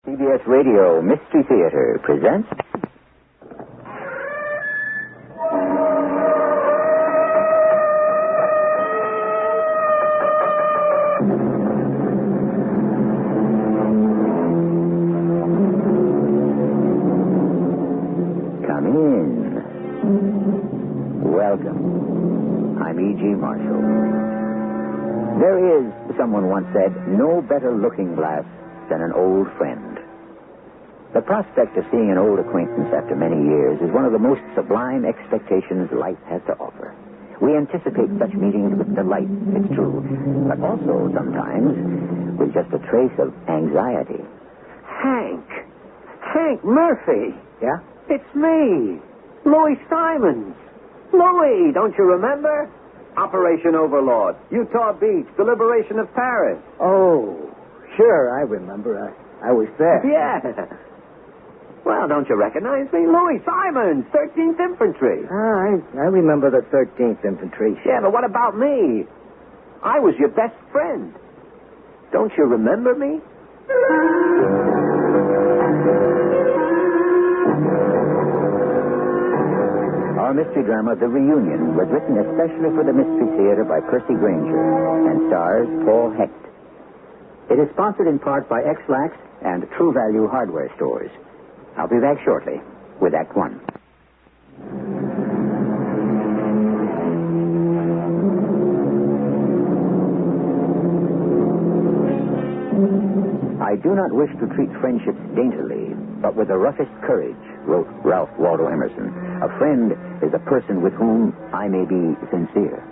CBS Radio Mystery Theater presents... Come in. Welcome. I'm E.G. Marshall. There is, someone once said, no better looking glass than an old friend. The prospect of seeing an old acquaintance after many years is one of the most sublime expectations life has to offer. We anticipate such meetings with delight, it's true, but also sometimes with just a trace of anxiety. Hank Murphy. Yeah? It's me, Louis Simons. Louis, don't you remember? Operation Overlord, Utah Beach, the liberation of Paris. Oh, sure, I remember. I was there. Yeah. Well, don't you recognize me? Louis Simons, 13th Infantry. I remember the 13th Infantry. Yeah, but what about me? I was your best friend. Don't you remember me? Our mystery drama, The Reunion, was written especially for the Mystery Theater by Percy Granger and stars Paul Hecht. It is sponsored in part by X-Lax and True Value Hardware Stores. I'll be back shortly with Act One. I do not wish to treat friendships daintily, but with the roughest courage, wrote Ralph Waldo Emerson. A friend is a person with whom I may be sincere.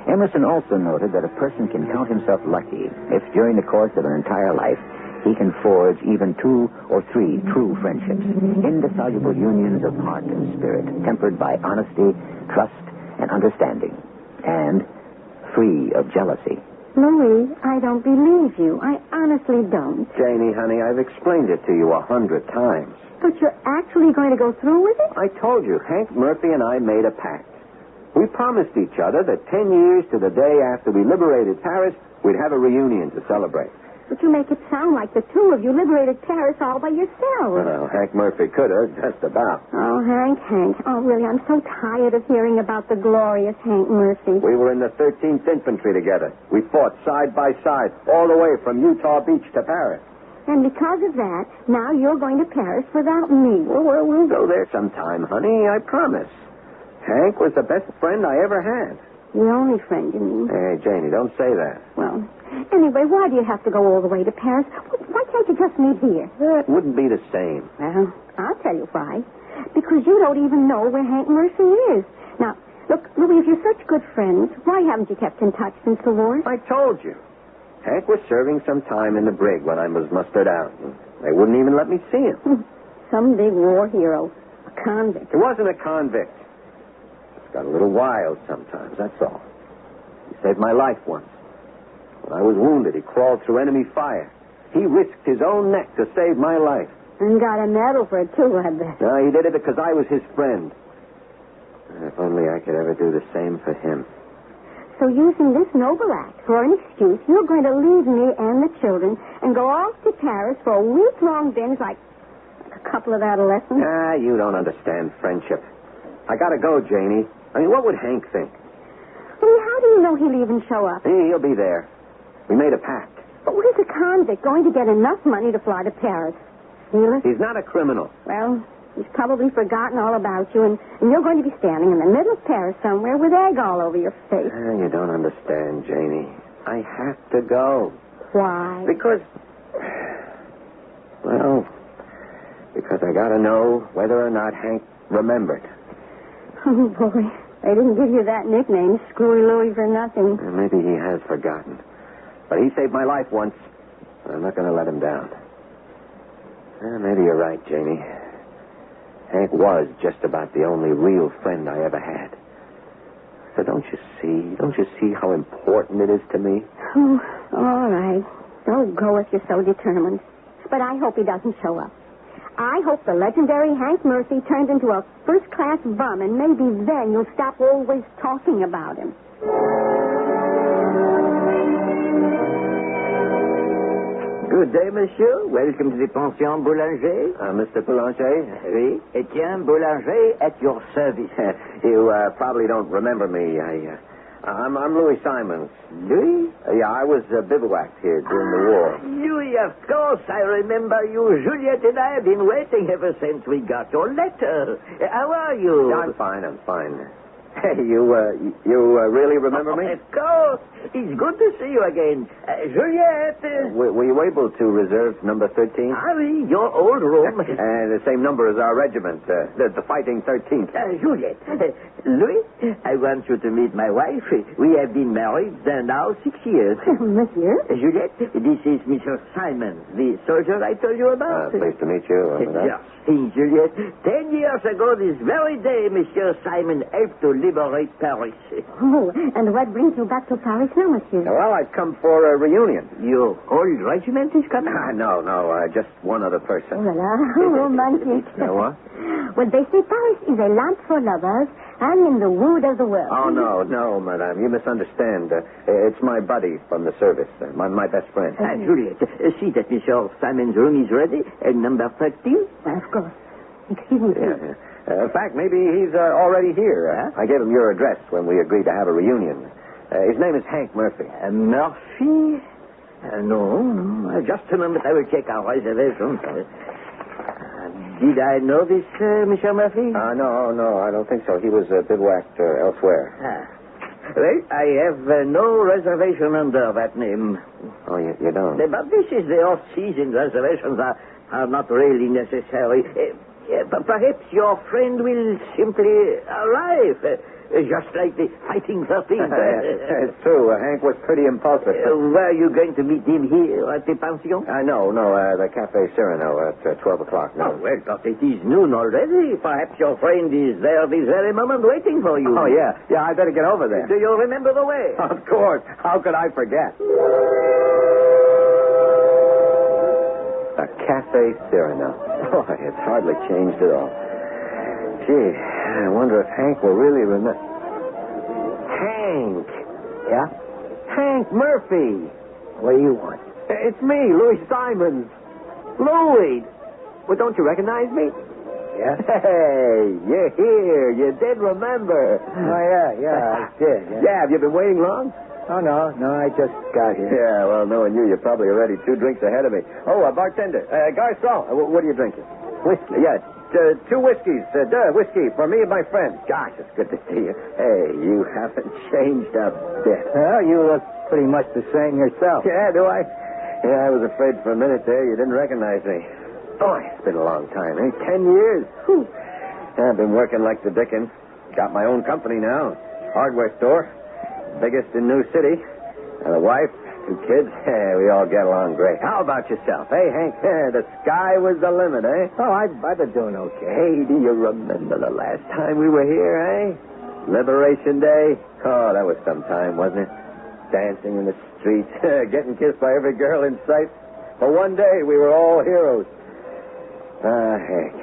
Emerson also noted that a person can count himself lucky if during the course of an entire life he can forge even 2 or 3 true friendships, indissoluble unions of heart and spirit, tempered by honesty, trust, and understanding, and free of jealousy. Louis, I don't believe you. I honestly don't. Janie, honey, I've explained it to you 100 times. But you're actually going to go through with it? I told you, Hank Murphy and I made a pact. We promised each other that 10 years to the day after we liberated Paris, we'd have a reunion to celebrate. But you make it sound like the two of you liberated Paris all by yourselves. Well, Hank Murphy could have, just about. Oh, Hank. Oh, really, I'm so tired of hearing about the glorious Hank Murphy. We were in the 13th Infantry together. We fought side by side all the way from Utah Beach to Paris. And because of that, now you're going to Paris without me. Well, we'll go there sometime, honey, I promise. Hank was the best friend I ever had. The only friend, you mean? Hey, Janie, don't say that. Well, anyway, why do you have to go all the way to Paris? Why can't you just meet here? It wouldn't be the same. Well, I'll tell you why. Because you don't even know where Hank Murphy is. Now, look, Louis, if you're such good friends, why haven't you kept in touch since the war? I told you. Hank was serving some time in the brig when I was mustered out. They wouldn't even let me see him. Some big war hero. A convict. He wasn't a convict. Got a little wild sometimes, that's all. He saved my life once. When I was wounded, he crawled through enemy fire. He risked his own neck to save my life. And got a medal for it, too, I bet. No, he did it because I was his friend. If only I could ever do the same for him. So using this noble act for an excuse, you're going to leave me and the children and go off to Paris for a week-long binge like a couple of adolescents? You don't understand friendship. I gotta go, Janie. I mean, what would Hank think? Well, how do you know he'll even show up? He'll be there. We made a pact. But where's a convict going to get enough money to fly to Paris? Steal it? He's not a criminal. Well, he's probably forgotten all about you, and you're going to be standing in the middle of Paris somewhere with egg all over your face. You don't understand, Janie. I have to go. Why? Because I gotta know whether or not Hank remembered. Oh, boy. They didn't give you that nickname, Screwy Louie, for nothing. Maybe he has forgotten. But he saved my life once. I'm not going to let him down. Maybe you're right, Janie. Hank was just about the only real friend I ever had. So don't you see how important it is to me? Oh, all right. Don't go if you're so determined. But I hope he doesn't show up. I hope the legendary Hank Murphy turned into a first-class bum, and maybe then you'll stop always talking about him. Good day, monsieur. Welcome to the Pension Boulanger. Mr. Boulanger? Oui, Etienne Boulanger at your service. You probably don't remember me. I'm Louis Simons. Louis? Yeah, I was bivouacked here during the war. Louis, of course, I remember you. Juliet and I have been waiting ever since we got your letter. How are you? I'm fine. Hey, you really remember me? Of course. It's good to see you again. Juliet. Were you able to reserve number 13? Harry, your old room. And the same number as our regiment, the Fighting 13th. Juliet. Louis, I want you to meet my wife. We have been married now 6 years. Monsieur? Juliet, this is Mr. Simon, the soldier I told you about. Pleased to meet you. Yes, Juliet. 10 years ago this very day, Monsieur Simon helped to liberate Paris. Oh, and what brings you back to Paris now, monsieur? Well, I've come for a reunion. Your old regiment is coming? No, just one other person. Oh, la la, romantic. What? Well, they say Paris is a land for lovers and in the wood of the world. Oh, no, madame. You misunderstand. It's my buddy from the service, my best friend. Juliet, see that Monsieur Simon's room is ready, number 13? Of course. Excuse me, please. In fact, maybe he's already here. I gave him your address when we agreed to have a reunion. His name is Hank Murphy. Murphy? No. Just a moment, I will check our reservations. Did I know this, Monsieur Murphy? No, I don't think so. He was bivouacked elsewhere. Well, I have no reservation under that name. Oh, you don't? But this is the off-season. Reservations are not really necessary. Perhaps your friend will simply arrive, just like the Fighting 13th. It's true. Hank was pretty impulsive. Were you going to meet him here at the pension? No, the Cafe Cyrano at 12 o'clock. No. Oh, well, but it is noon already. Perhaps your friend is there this very moment waiting for you. Oh, yeah, I better get over there. Do you remember the way? Of course. How could I forget? A Cafe Cyrano. Oh, it's hardly changed at all. Gee, I wonder if Hank will really remember. Hank! Yeah? Hank Murphy! What do you want? It's me, Louis Simons. Louis! Well, don't you recognize me? Yeah? Hey, you're here. You did remember. Oh, yeah, I did. Yeah, have you been waiting long? Oh, no, I just got here. Yeah, well, knowing you, you're probably already 2 drinks ahead of me. Oh, bartender. Garçon, what are you drinking? Whiskey? Yeah, 2 whiskeys. Whiskey for me and my friend. Gosh, it's good to see you. Hey, you haven't changed a bit. Well, you look pretty much the same yourself. Yeah, do I? Yeah, I was afraid for a minute there you didn't recognize me. Boy, it's been a long time, 10 years. Whew. I've been working like the dickens. Got my own company now. Hardware store. Biggest in New City. And a wife, 2 kids. Hey, we all get along great. How about yourself? Hey, Hank, the sky was the limit, eh? Oh, I've been doing okay. Hey, do you remember the last time we were here, eh? Liberation Day. Oh, that was some time, wasn't it? Dancing in the streets, getting kissed by every girl in sight. For one day, we were all heroes. Hank,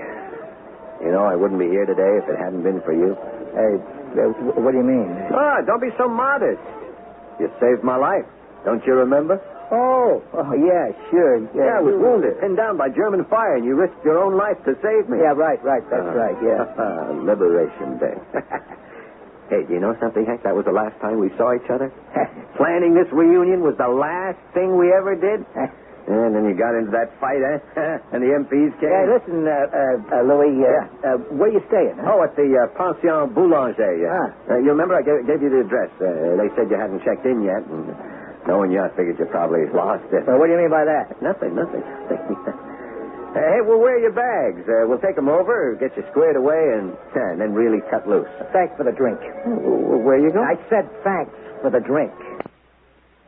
you know, I wouldn't be here today if it hadn't been for you. Hey, what do you mean? Don't be so modest. You saved my life. Don't you remember? Oh, yeah, sure. Yeah, I was wounded, pinned down by German fire, and you risked your own life to save me. Yeah, right. That's right, yeah. Liberation Day. Hey, do you know something, Hank? That was the last time we saw each other. Planning this reunion was the last thing we ever did. And then you got into that fight, and the MPs came. Hey, listen, Louis, where you staying? Oh, at the Pension Boulanger. You remember I gave you the address. They said you hadn't checked in yet, and knowing you, I figured you probably lost it. What do you mean by that? Nothing. Hey, we'll wear your bags. We'll take them over, get you squared away, and then really cut loose. Thanks for the drink. Where you going? I said thanks for the drink.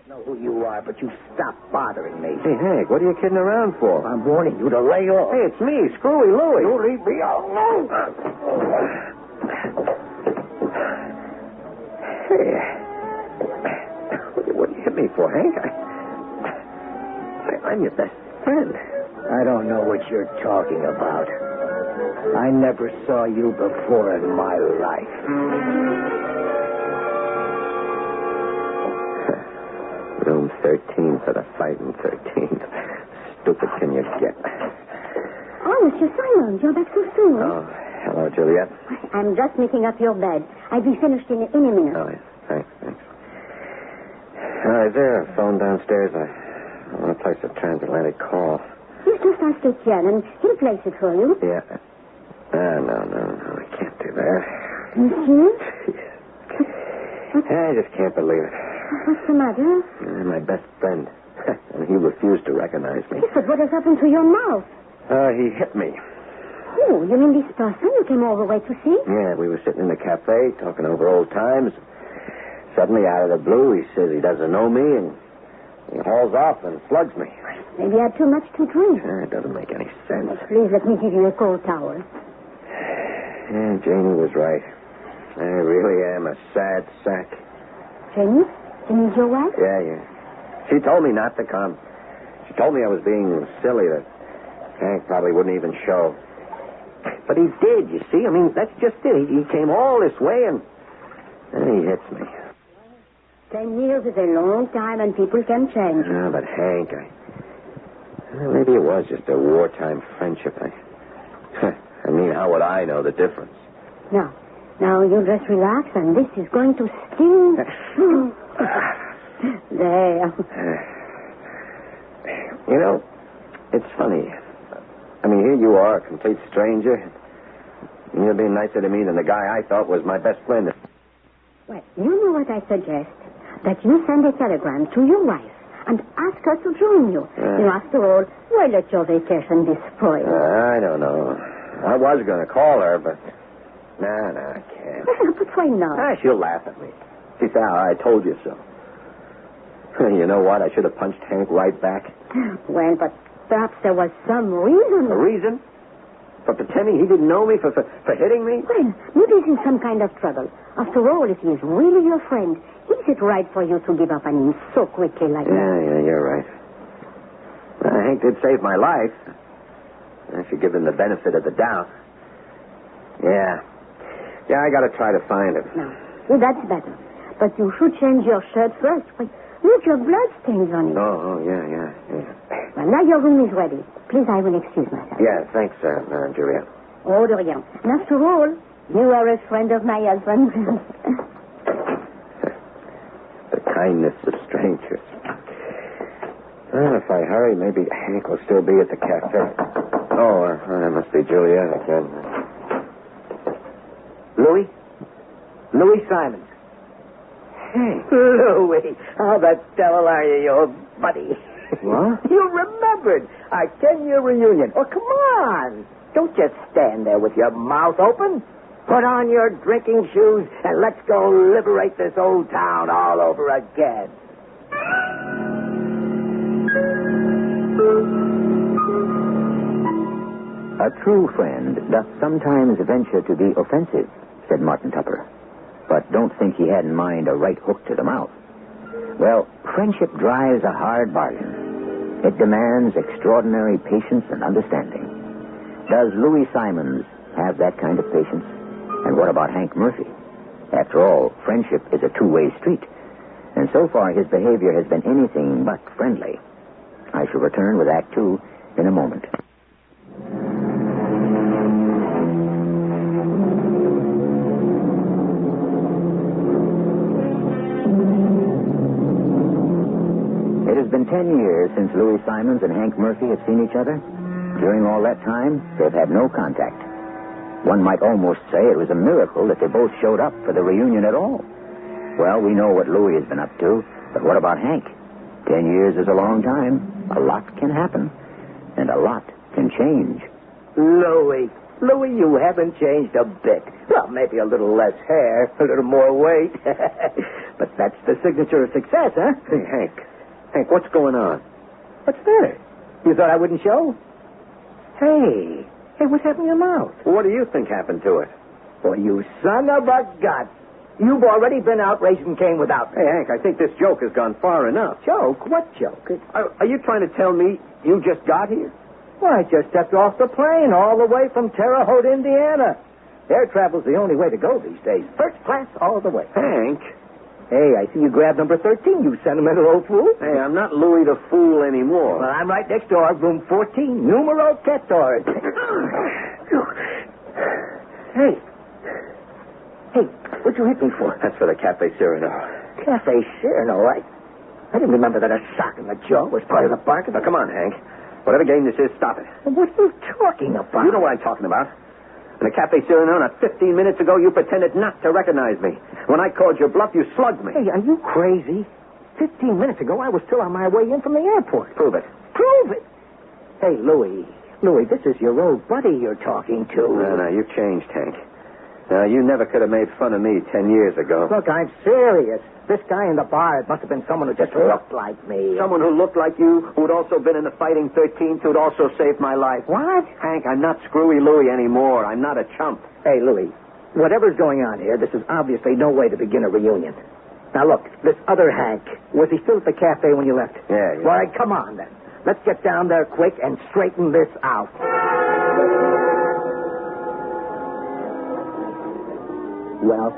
I know who you are, but you stop bothering me. Hey, Hank, what are you kidding around for? I'm warning you to lay off. Hey, it's me, Screwy Louie. You leave me alone. Hey, what do you hit me for, Hank? I'm your best friend. I don't know what you're talking about. I never saw you before in my life. Room 13 for the Fighting 13th. stupid can you get? Oh, Mr. Simons, you're back so soon. Oh, hello, Juliet. I'm just making up your bed. I'll be finished in a minute. Oh, yeah. Thanks. Is there a phone downstairs? I want to place a transatlantic call. You just ask Etienne, and he'll place it for you. Yeah. No, I can't do that. Monsieur? I just can't believe it. What's the matter? My best friend. And he refused to recognize me. Yes, but what has happened to your mouth? He hit me. Oh, you mean this person you came all the way to see? Yeah, we were sitting in the cafe talking over old times. Suddenly, out of the blue, he says he doesn't know me, and he hauls off and slugs me. Maybe you had too much to drink. It doesn't make any sense. Please let me give you a cold towel. Yeah, Janie was right. I really am a sad sack. Jenny? Jenny's your wife? Yeah. She told me not to come. She told me I was being silly, that Hank probably wouldn't even show. But he did, you see. I mean, that's just it. He came all this way, and then he hits me. 10 years is a long time, and people can change. No, but Hank, maybe it was just a wartime friendship. I mean, how would I know the difference? Now you just relax, and this is going to sting. There. You know, it's funny. I mean, here you are, a complete stranger. And you're being nicer to me than the guy I thought was my best friend. Well, you know what I suggest? That you send a telegram to your wife and ask her to join you. After all, why let your vacation be spoiled? I don't know. I was going to call her, but... No, I can't. But why not? She'll laugh at me. She said, I told you so. You know what? I should have punched Hank right back. Well, but perhaps there was some reason. A reason? For pretending he didn't know me? For hitting me? Well, maybe he's in some kind of trouble. After all, if he is really your friend, is it right for you to give up on him so quickly like that? Yeah, you're right. Hank did save my life. I should give him the benefit of the doubt. Yeah, I got to try to find him. No, that's better. But you should change your shirt first. Look, your blood stains on it. Oh, yeah. Well, now your room is ready. Please, I will excuse myself. Yeah, thanks, Juliet. Oh, de rien. And after all, you are a friend of my husband. The kindness of strangers. Well, if I hurry, maybe Hank will still be at the cafe. Oh, that must be Juliet again. Louis Simons. Hey. Louis, how the devil are you, you buddy? What? You remembered our 10-year reunion. Oh, come on. Don't just stand there with your mouth open. Put on your drinking shoes and let's go liberate this old town all over again. A true friend doth sometimes venture to be offensive, said Martin Tupper. But don't think he had in mind a right hook to the mouth. Well, friendship drives a hard bargain. It demands extraordinary patience and understanding. Does Louis Simons have that kind of patience? And what about Hank Murphy? After all, friendship is a two-way street. And so far, his behavior has been anything but friendly. I shall return with Act 2 in a moment. It has been 10 years since Louis Simons and Hank Murphy have seen each other. During all that time, they've had no contact. One might almost say it was a miracle that they both showed up for the reunion at all. Well, we know what Louis has been up to, but what about Hank? 10 years is a long time. A lot can happen, and a lot can change. Louis, you haven't changed a bit. Well, maybe a little less hair, a little more weight. But that's the signature of success, huh? Hey, Hank, what's going on? What's there? You thought I wouldn't show? Hey, what's happened to your mouth? What do you think happened to it? Well, you son of a gun. You've already been out racing cane without me. Hey, Hank, I think this joke has gone far enough. Joke? What joke? Are you trying to tell me you just got here? Well, I just stepped off the plane all the way from Terre Haute, Indiana. Air travel's the only way to go these days. First class all the way. Hank, Hey, I see you grabbed number 13, you sentimental old fool. Hey, I'm not Louis the Fool anymore. Well, I'm right next door, room 14, numero 14. Hey. Hey, what'd you hit me for? That's for the Cafe Cyrano. Cafe Cyrano, right? I didn't remember that a sock in the jaw was part of the bargain. Now, come on, Hank. Whatever game this is, stop it. What are you talking about? You know what I'm talking about. In the Cafe Cyrano, not 15 minutes ago, you pretended not to recognize me. When I called your bluff, you slugged me. Hey, are you crazy? 15 minutes ago, I was still on my way in from the airport. Prove it. Prove it? Hey, Louis, this is your old buddy you're talking to. No, you've changed, Hank. Now, you never could have made fun of me 10 years ago. Look, I'm serious. This guy in the bar, it must have been someone who just looked like me. Someone who looked like you, who'd also been in the Fighting 13th, who'd also saved my life. What? Hank, I'm not Screwy Louie anymore. I'm not a chump. Hey, Louis, whatever's going on here, this is obviously no way to begin a reunion. Now, look, this other Hank, was he still at the cafe when you left? Yeah. All right, come on, then. Let's get down there quick and straighten this out. Well,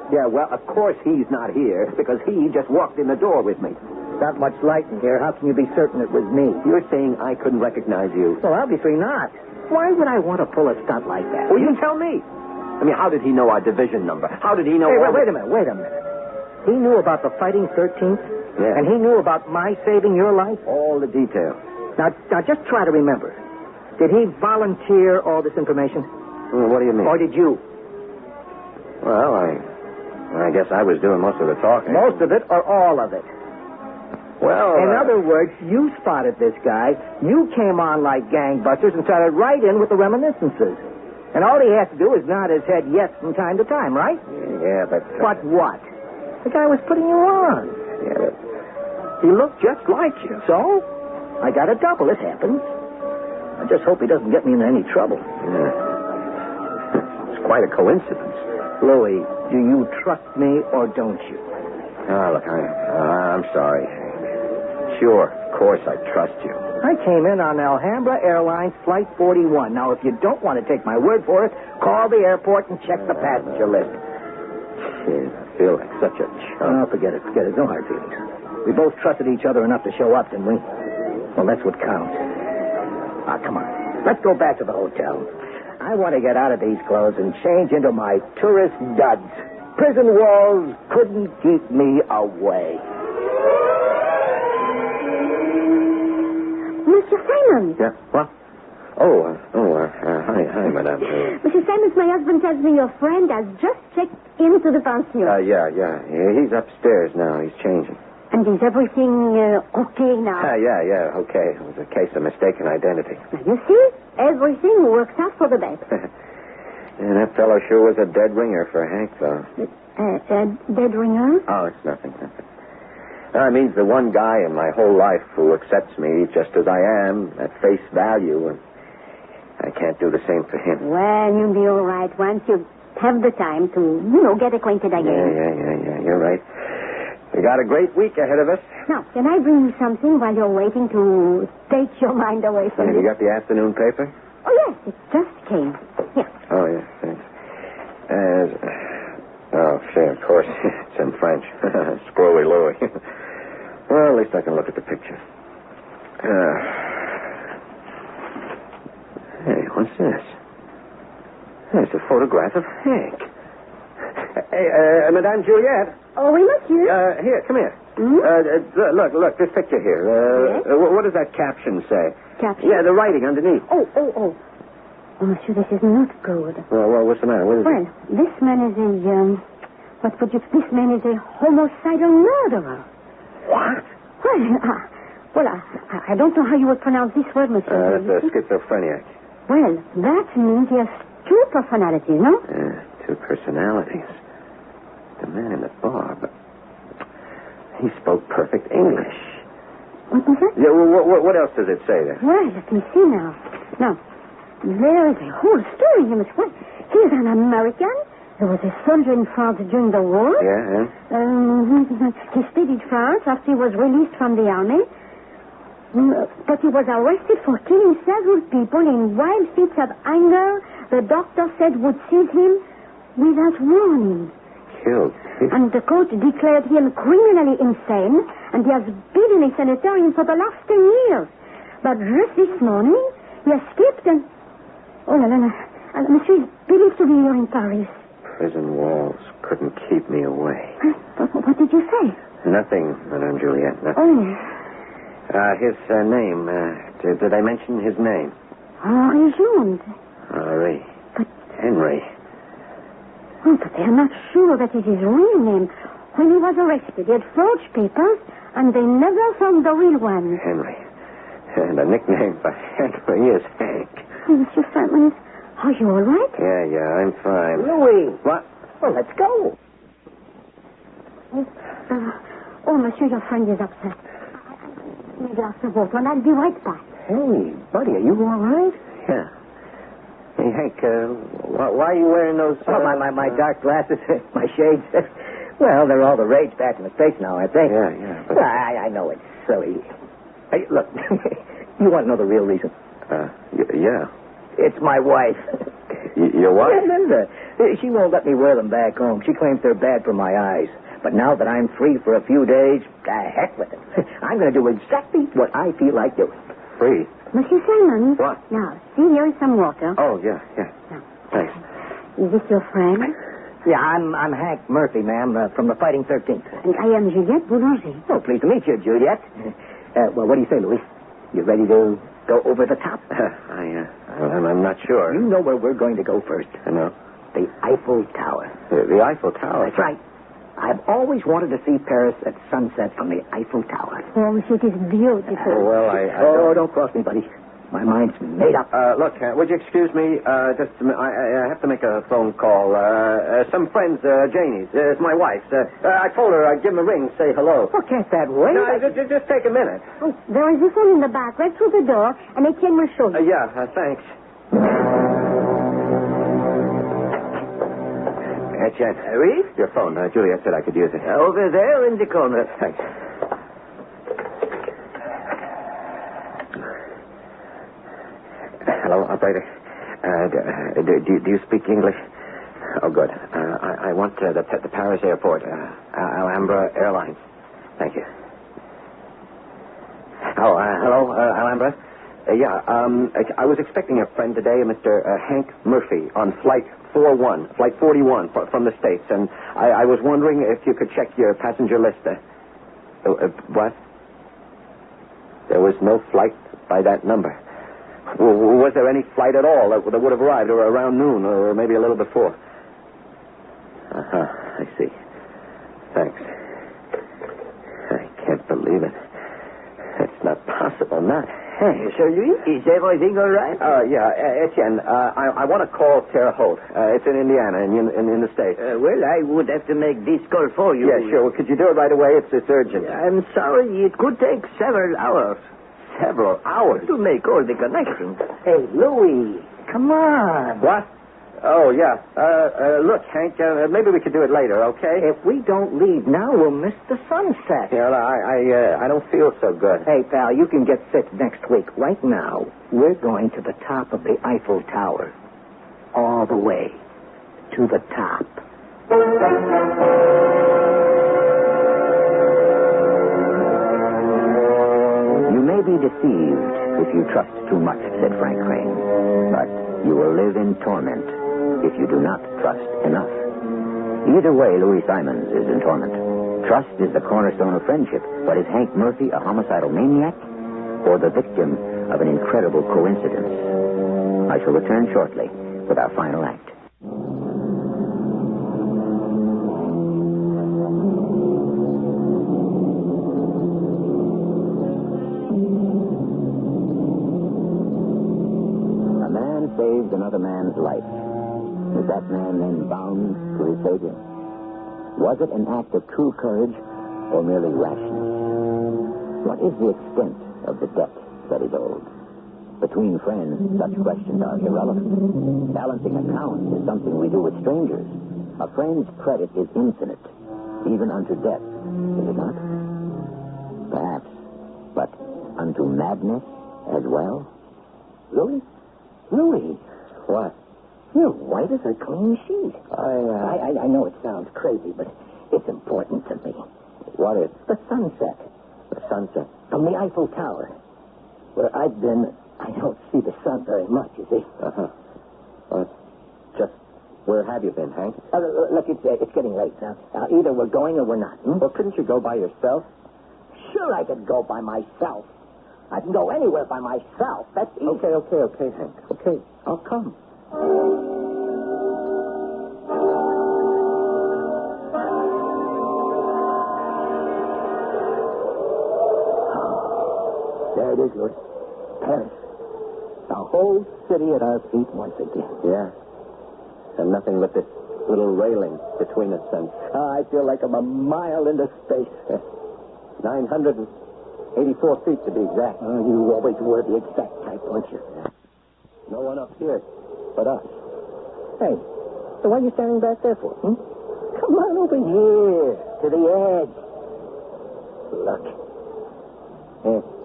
of course he's not here, because he just walked in the door with me. Not much light in here. How can you be certain it was me? You're saying I couldn't recognize you? Well, obviously not. Why would I want to pull a stunt like that? Well, you tell me. I mean, how did he know our division number? How did he know... Hey, wait a minute. He knew about the Fighting 13th? Yeah. And he knew about my saving your life? All the details. Now, just try to remember. Did he volunteer all this information? Well, what do you mean? Or did you? Well, I guess I was doing most of the talking. Most of it or all of it? Well... In other words, you spotted this guy, you came on like gangbusters and started right in with the reminiscences. And all he has to do is nod his head yes from time to time, right? Yeah, but... But what? The guy was putting you on. Yeah, but he looked just like you. So? I got a double. It happens. I just hope he doesn't get me into any trouble. Yeah. It's quite a coincidence. Louis, do you trust me or don't you? Oh, look, I'm sorry. Sure, of course I trust you. I came in on Alhambra Airlines Flight 41. Now, if you don't want to take my word for it, call the airport and check the passenger list. Jeez, I feel like such a chump. Oh, forget it. No hard feelings. We both trusted each other enough to show up, didn't we? Well, that's what counts. Come on. Let's go back to the hotel. I want to get out of these clothes and change into my tourist duds. Prison walls couldn't keep me away. Mr. Simon. Yeah, what? Hi, madame. Mr. Simons, my husband tells me your friend has just checked into the pension. Yeah. He's upstairs now. He's changing. And is everything okay now? Yeah, okay. It was a case of mistaken identity. Now, you see? Everything works out for the best. And that fellow sure was a dead ringer for Hank, though. A dead ringer? Oh, it's nothing. It means the one guy in my whole life who accepts me just as I am, at face value, and I can't do the same for him. Well, you'll be all right once you have the time to, get acquainted again. Yeah, you're right. We got a great week ahead of us. Now, can I bring you something while you're waiting to take your mind away from Have you got the afternoon paper? Oh, yes, it just came. Here. Oh, yeah, thanks. Sure, of course. It's in French. Screwy Louie. Well, at least I can look at the picture. Hey, what's this? It's a photograph of Hank. Hey, Madame Juliette. Oh, oui, monsieur. Here, come here. Hmm? Look, this picture here. Yes? What does that caption say? Caption? Yeah, the writing underneath. Oh, monsieur, this is not good. Well, what's the matter? What is Well, this man is this man is a homicidal murderer. What? Well, I don't know how you would pronounce this word, monsieur. That's a schizophrenic. Well, that means he has two personalities, no? Two personalities. The man in the bar, but he spoke perfect English. What was that? Yeah, well, what else does it say there? Well, let me see now. Now, there is a whole story here, Miss White. He's an American. He was a soldier in France during the war. Yeah? He stayed in France after he was released from the army. But he was arrested for killing several people in wild fits of anger the doctor said would seize him without warning. killed. And the court declared him criminally insane, and he has been in a sanitarium for the last 10 years. But just this morning, he escaped and... Oh, monsieur is believed to be here in Paris. Prison walls couldn't keep me away. What did you say? Nothing, Madame Juliet, nothing. Oh. His name, did I mention his name? Henri Jean. Henri. But... Henry. Oh, but they're not sure that it is his real name. When he was arrested, he had forged papers, and they never found the real one. Henry. And the nickname for Henry is Hank. Oh, Mr. Simmons, are you all right? Yeah, I'm fine. Louis. What? Well, let's go. Monsieur, your friend is upset. I need a glass of water, and I'll be right back. Hey, buddy, are you all right? Yeah. Hey, Hank, why are you wearing those... my dark glasses, my shades. Well, they're all the rage back in the States now, aren't they? Yeah. But... Well, I know it's silly. Hey, look, you want to know the real reason? Yeah. It's my wife. Your wife? Yeah, Linda. She won't let me wear them back home. She claims they're bad for my eyes. But now that I'm free for a few days, heck with it. I'm going to do exactly what I feel like doing. Free? Monsieur Simon. What? Now, see, here is some water. Oh, yeah. Now. Thanks. Is this your friend? Yeah, I'm Hank Murphy, ma'am, from the Fighting 13th. And I am Juliette Boulanger. Oh, pleased to meet you, Juliette. Well, what do you say, Louis? You ready to go over the top? I'm not sure. You know where we're going to go first. I know. The Eiffel Tower. The Eiffel Tower? That's right. I've always wanted to see Paris at sunset from the Eiffel Tower. Oh, it is beautiful. Well, don't cross me, buddy. My mind's made up. Look, would you excuse me? I have to make a phone call. Some friends, Janie's. It's my wife's. I told her I'd give them a ring, say hello. Oh, can't that wait? No, just take a minute. Oh, there is this one in the back, right through the door, and Etienne will show you. Thanks. Etienne. Oui? Your phone. Juliet said I could use it. Over there in the corner. Thanks. Hello, operator. Do you speak English? Oh, good. I want the Paris airport, Alhambra Airlines. Thank you. Oh, hello, Alhambra. I was expecting a friend today, Mr. Hank Murphy, on flight 41 from the States, and I was wondering if you could check your passenger list. What? There was no flight by that number. Was there any flight at all that would have arrived around noon or maybe a little before? I see. Thanks. I can't believe it. It's not possible, not Hank. So, is everything all right? Etienne, I want to call Terre Haute. It's in Indiana, in the States. Well, I would have to make this call for you. Yeah, sure. Could you do it right away? It's urgent. I'm sorry. It could take several hours. Several hours? To make all the connections. Hey, Louis, come on. What? Oh, yeah. Look, Hank, maybe we could do it later, okay? If we don't leave now, we'll miss the sunset. Yeah, I don't feel so good. Hey, pal, you can get fit next week. Right now, we're going to the top of the Eiffel Tower. All the way to the top. You may be deceived if you trust too much, said Frank Crane. But you will live in torment if you do not trust enough. Either way, Louis Simons is in torment. Trust is the cornerstone of friendship, but is Hank Murphy a homicidal maniac or the victim of an incredible coincidence? I shall return shortly with our final act. A man saved another man's life. Was that man then bound to his Savior? Was it an act of true courage or merely rashness? What is the extent of the debt that is owed? Between friends, such questions are irrelevant. Balancing accounts is something we do with strangers. A friend's credit is infinite, even unto death, is it not? Perhaps, but unto madness as well? Louis? What? You're white as a clean sheet. I know it sounds crazy, but it's important to me. What is? The sunset. The sunset. From the Eiffel Tower. Where I've been, I don't see the sun very much, you see. Just where have you been, Hank? Look, it's getting late now. Either we're going or we're not. Well, couldn't you go by yourself? Sure, I could go by myself. I can go anywhere by myself. That's easy. Okay, Hank. Okay, I'll come. There it is, Louis. Paris. The whole city at our feet once again. Yeah. And nothing but this little railing between us then. I feel like I'm a mile into space. 984 feet to be exact. You always were the exact type, weren't you? No one up here but us. Hey, so what are you standing back there for? Come on over here, to the edge. Look.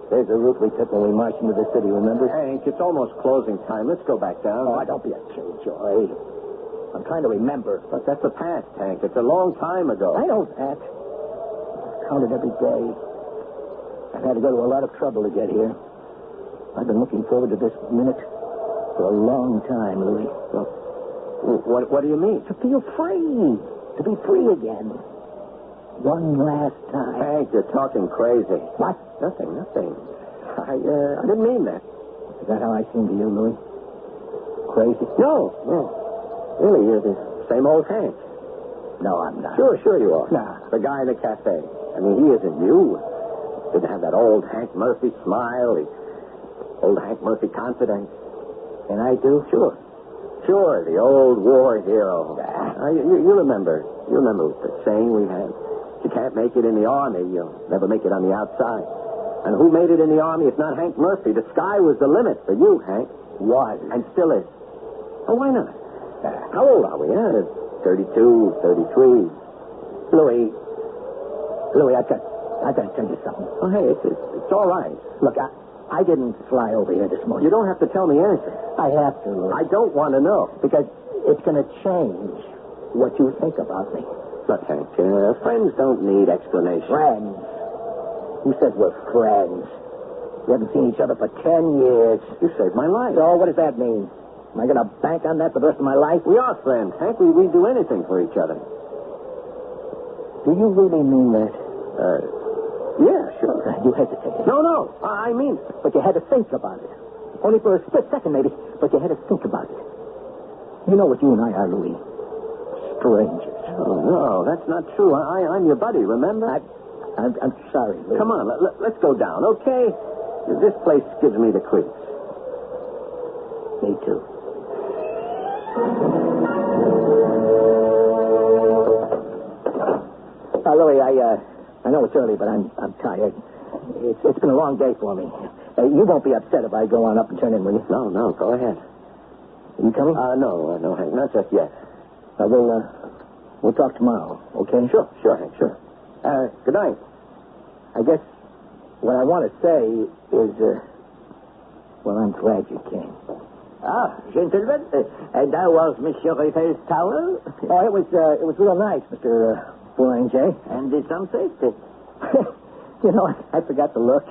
There's the route we took when we marched into the city, remember? Hank, it's almost closing time. Let's go back down. Oh, don't be a killjoy. I'm trying to remember. But that's the past, Hank. It's a long time ago. I know that. I've counted every day. I've had to go to a lot of trouble to get here. I've been looking forward to this minute for a long time, Louis. Well, what do you mean? To feel free. To be free again. One last time. Hank, you're talking crazy. What? Nothing. I didn't mean that. Is that how I seem to you, Louis? Crazy? No. Really, you're the same old Hank. No, I'm not. Sure you are. Nah. The guy in the cafe. I mean, he isn't you. Didn't have that old Hank Murphy smile, the old Hank Murphy confidence. And I do? Sure, the old war hero. You remember the saying we had. If you can't make it in the army, you'll never make it on the outside. And who made it in the army if not Hank Murphy? The sky was the limit for you, Hank. Was. And still is. Oh, why not? How old are we, 32, 33. Louis, I've got to tell you something. Oh, hey, it's all right. Look, I didn't fly over here this morning. You don't have to tell me anything. I have to, Louis. I don't want to know. Because it's going to change what you think about me. Look, Hank, friends don't need explanations. Friends? Who says we're friends? We haven't seen each other for 10 years. You saved my life. So what does that mean? Am I going to bank on that for the rest of my life? We are friends, Hank. We'd do anything for each other. Do you really mean that? Yeah, sure. You hesitated. No. I mean it. But you had to think about it. Only for a split second, maybe. But you had to think about it. You know what you and I are, Louis. Strangers. Oh, no, that's not true. I'm your buddy, remember? I'm sorry, Louis. Come on, let's go down, okay? This place gives me the creeps. Me too. Louis, I know it's early, but I'm tired. It's been a long day for me. You won't be upset if I go on up and turn in, will you? No, go ahead. Are you coming? No, Hank, not just yet. We'll talk tomorrow, okay? Sure, Hank, sure. Good night. I guess what I want to say is, I'm glad you came. Gentlemen, and that was Monsieur Eiffel's tower? Oh, it was real nice, Mr. Boulanger. And the sunset? You know, I forgot to look.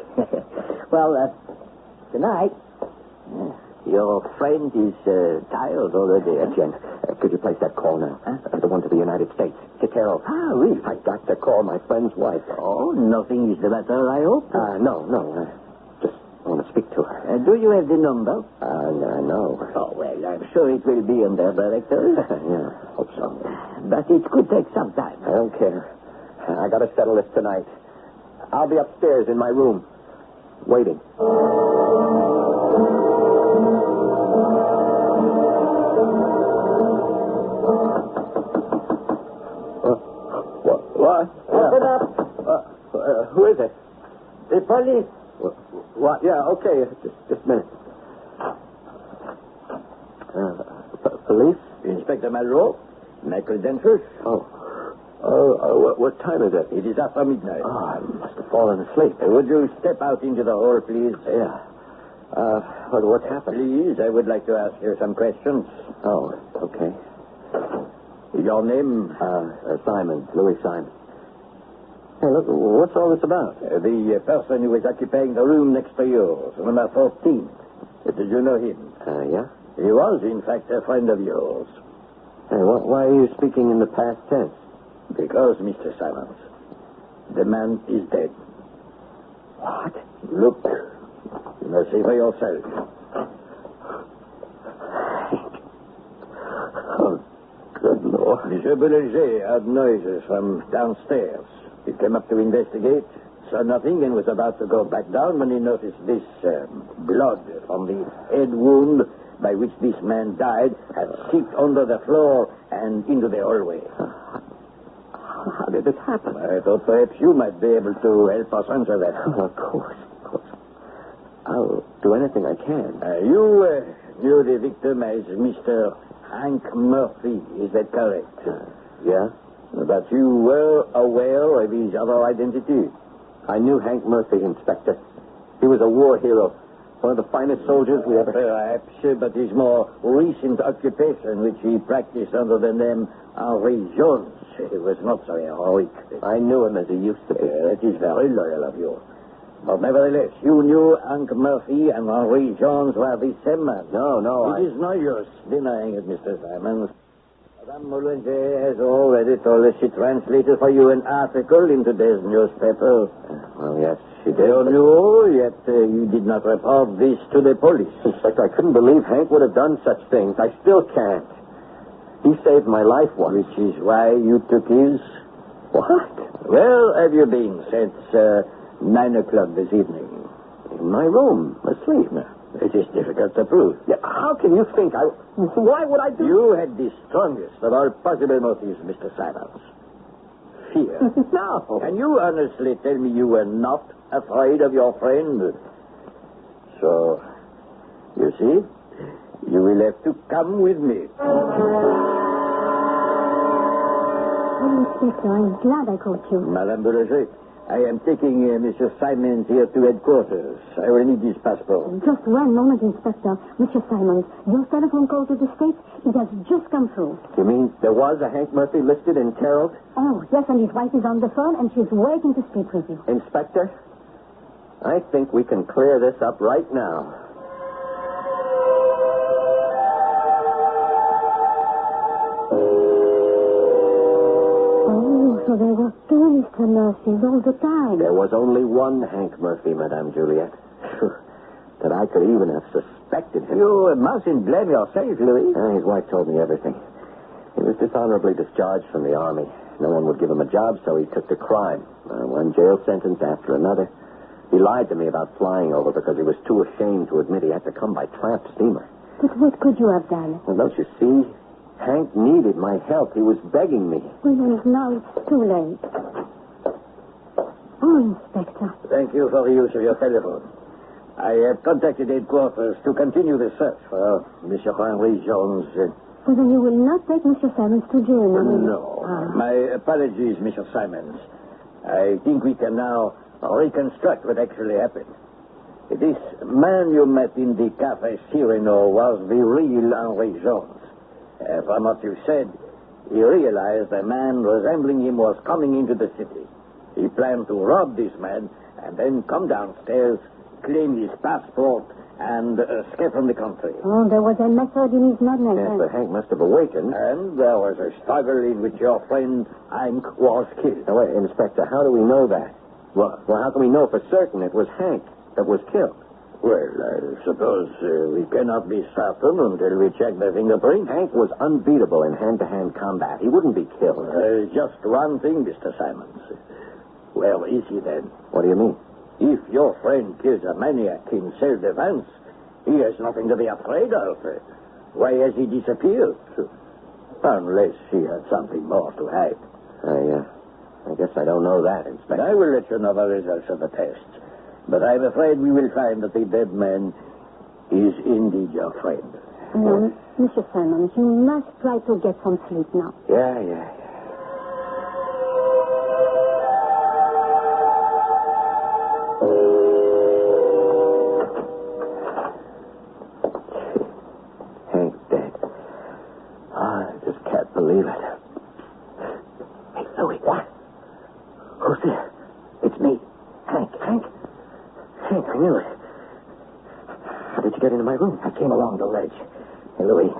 Well, good night. Your friend is tired already, Jen, could you place that call now? The one to the United States. Citero. Really? I got to call my friend's wife. Oh, nothing is the matter, I hope? No. Just want to speak to her. Do you have the number? No. Oh, well, I'm sure it will be on their directors. Yeah, hope so. But it could take some time. I don't care. I got to settle this tonight. I'll be upstairs in my room, waiting. What? Open up. Who is it? The police. What? Yeah, okay. Just a minute. Police? Inspector Malraux. My credentials. What time is it? It is after midnight. I must have fallen asleep. Would you step out into the hall, please? Yeah. What's happened? Please, I would like to ask you some questions. Oh, okay. Your name? Simon. Louis Simon. Hey, look, what's all this about? The person who is occupying the room next to yours, number 14. Did you know him? Yeah? He was, in fact, a friend of yours. Hey, why are you speaking in the past tense? Because, Mr. Simons, the man is dead. What? Look. You must see for yourself. Oh, good Lord. Monsieur Boulanger heard noises from downstairs. He came up to investigate, saw nothing, and was about to go back down when he noticed this blood from the head wound by which this man died had seeped under the floor and into the hallway. How did this happen? I thought perhaps you might be able to help us answer that. Oh, of course. I'll do anything I can. You knew the victim as Mr. Hank Murphy, is that correct? Yeah? But you were aware of his other identity? I knew Hank Murphy, Inspector. He was a war hero. One of the finest soldiers we ever... Perhaps, but his more recent occupation, which he practiced under the name Henri Jones, was not so heroic. I knew him as he used to be. That is very loyal of you. But nevertheless, you knew Hank Murphy and Henri Jones were the same man. No, It is no use denying it, Mr. Simons. Madame Boulanger has already told us she translated for you an article in today's newspaper. Well, yes, she did. You knew, yet you did not report this to the police. Inspector, I couldn't believe Hank would have done such things. I still can't. He saved my life once. Which is why you took his. What? Where have you been since 9 o'clock this evening? In my room, asleep. It is difficult to prove. Yeah, how can you think I... Why would I do... You had the strongest of all possible motives, Mr. Simons. Fear. No. Can you honestly tell me you were not afraid of your friend? So, you see, you will have to come with me. Oh, Inspector, I'm glad I caught you. Madame Boulanger, I am taking Monsieur Simons here to headquarters. I will need his passport. Just one moment, Inspector. Mr. Simons, your telephone call to the States, it has just come through. You mean there was a Hank Murphy listed in Terrell? Oh, yes, and his wife is on the phone, and she's waiting to speak with you. Inspector, I think we can clear this up right now. So there were two Mr. Murphys all the time. There was only one Hank Murphy, Madame Juliet. That I could even have suspected him. You mustn't blame yourself, Louis. His wife told me everything. He was dishonorably discharged from the army. No one would give him a job, so he took to crime. One jail sentence after another. He lied to me about flying over because he was too ashamed to admit he had to come by tramp steamer. But what could you have done? Well, don't you see? Hank needed my help. He was begging me. Well, now it's too late. Oh, Inspector. Thank you for the use of your telephone. I have contacted headquarters to continue the search for Monsieur Henri Jones. Well, then you will not take Mr. Simons to jail, No. My apologies, Mr. Simons. I think we can now reconstruct what actually happened. This man you met in the Cafe Cyrano was the real Henri Jones. From what you said, he realized a man resembling him was coming into the city. He planned to rob this man and then come downstairs, claim his passport, and escape from the country. Oh, there was a method in his madness. Yes, but Hank must have awakened. And there was a struggle in which your friend Hank was killed. Now, wait, Inspector, how do we know that? Well, how can we know for certain it was Hank that was killed? Well, I suppose we cannot be certain until we check the fingerprint. Hank was unbeatable in hand-to-hand combat. He wouldn't be killed. Just one thing, Mr. Simons. Where is he then? What do you mean? If your friend kills a maniac in self-defense, he has nothing to be afraid of. Why has he disappeared? Unless he had something more to hide. I guess I don't know that, Inspector. I will let you know the results of the test. But I'm afraid we will find that the dead man is indeed your friend. Mr. Simons, you must try to get some sleep now. Yeah. believe it. Hey, Louie. What? Who's there? It's me. Hank. Hank, I knew it. How did you get into my room? I came along the ledge. Hey, Louie,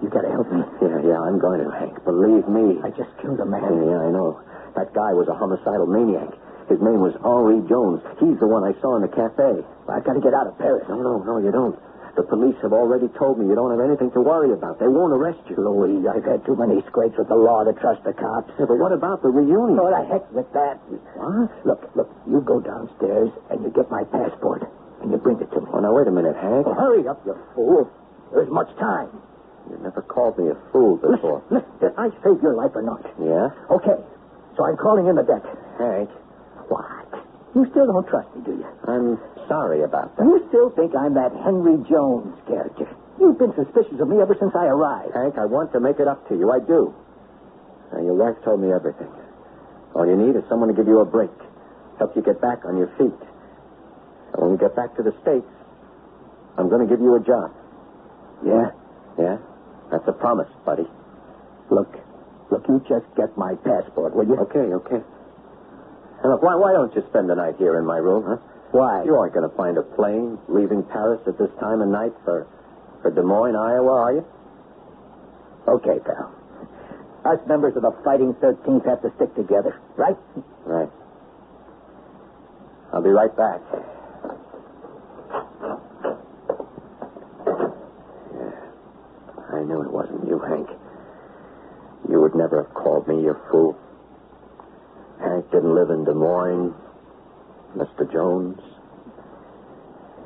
you gotta help me. Yeah, I'm going to, Hank. Believe me. I just killed a man. Yeah, I know. That guy was a homicidal maniac. His name was Henri Jones. He's the one I saw in the cafe. I gotta get out of Paris. No, you don't. The police have already told me you don't have anything to worry about. They won't arrest you. Louie, I've had too many scrapes with the law to trust the cops. Yeah, but what about the reunion? Oh, the heck with that. What? Look, you go downstairs and you get my passport and you bring it to me. Oh, now, wait a minute, Hank. Well, hurry up, you fool. There's much time. You never called me a fool before. Listen, did I save your life or not? Yeah? Okay, so I'm calling in the debt. Hank. What? You still don't trust me, do you? I'm sorry about that. You still think I'm that Henry Jones character. You've been suspicious of me ever since I arrived. Hank, I want to make it up to you. I do. Now, your wife told me everything. All you need is someone to give you a break, help you get back on your feet. And when we get back to the States, I'm going to give you a job. Yeah? Yeah? That's a promise, buddy. Look, you just get my passport, will you? Okay. And look, why don't you spend the night here in my room, huh? Why? You aren't going to find a plane leaving Paris at this time of night for Des Moines, Iowa, are you? Okay, pal. Us members of the Fighting 13th have to stick together, right? Right. I'll be right back. Yeah. I knew it wasn't you, Hank. You would never have called me your fool. Hank didn't live in Des Moines, Mr. Jones.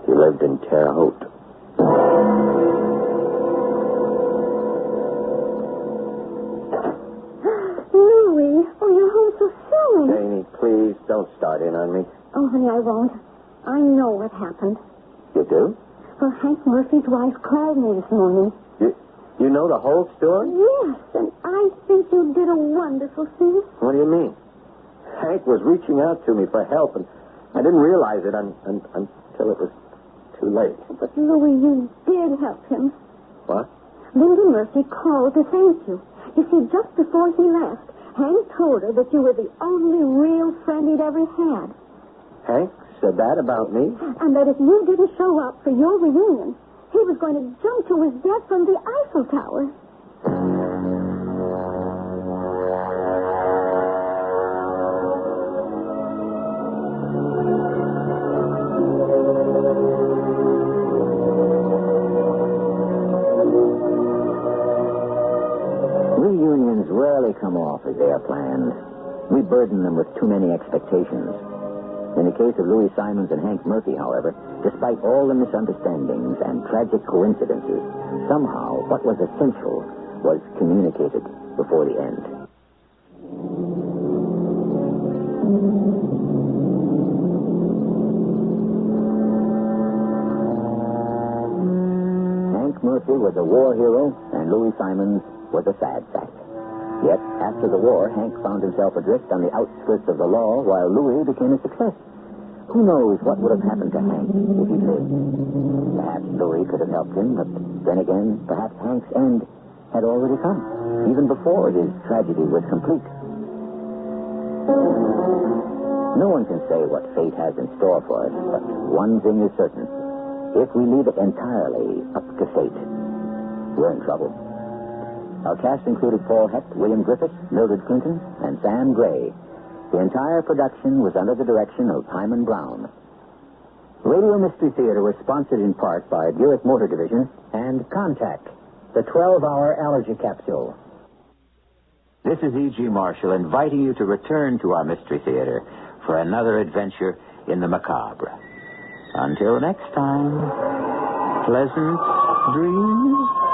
He lived in Terre Haute. Louie, you're home so soon. Janie, please don't start in on me. Oh, honey, I won't. I know what happened. You do? Well, Hank Murphy's wife called me this morning. You know the whole story? Yes, and I think you did a wonderful thing. What do you mean? Hank was reaching out to me for help, and I didn't realize it until it was too late. But, Louie, you did help him. What? Linda Murphy called to thank you. You see, just before he left, Hank told her that you were the only real friend he'd ever had. Hank said that about me? And that if you didn't show up for your reunion, he was going to jump to his death from the Eiffel Tower. Reunions rarely come off as they are planned. We burden them with too many expectations. In the case of Louis Simons and Hank Murphy, however, despite all the misunderstandings and tragic coincidences, somehow what was essential was communicated before the end. Hank Murphy was a war hero, and Louis Simons was a sad sack. Yet, after the war, Hank found himself adrift on the outskirts of the law, while Louis became a success. Who knows what would have happened to Hank if he'd lived? Perhaps Louis could have helped him, but then again, perhaps Hank's end had already come, even before his tragedy was complete. No one can say what fate has in store for us, but one thing is certain. If we leave it entirely up to fate, we're in trouble. Our cast included Paul Hecht, William Griffiths, Mildred Clinton, and Sam Gray. The entire production was under the direction of Hyman Brown. Radio Mystery Theater was sponsored in part by Buick Motor Division and Contact, the 12-hour allergy capsule. This is E.G. Marshall inviting you to return to our Mystery Theater for another adventure in the macabre. Until next time, pleasant dreams.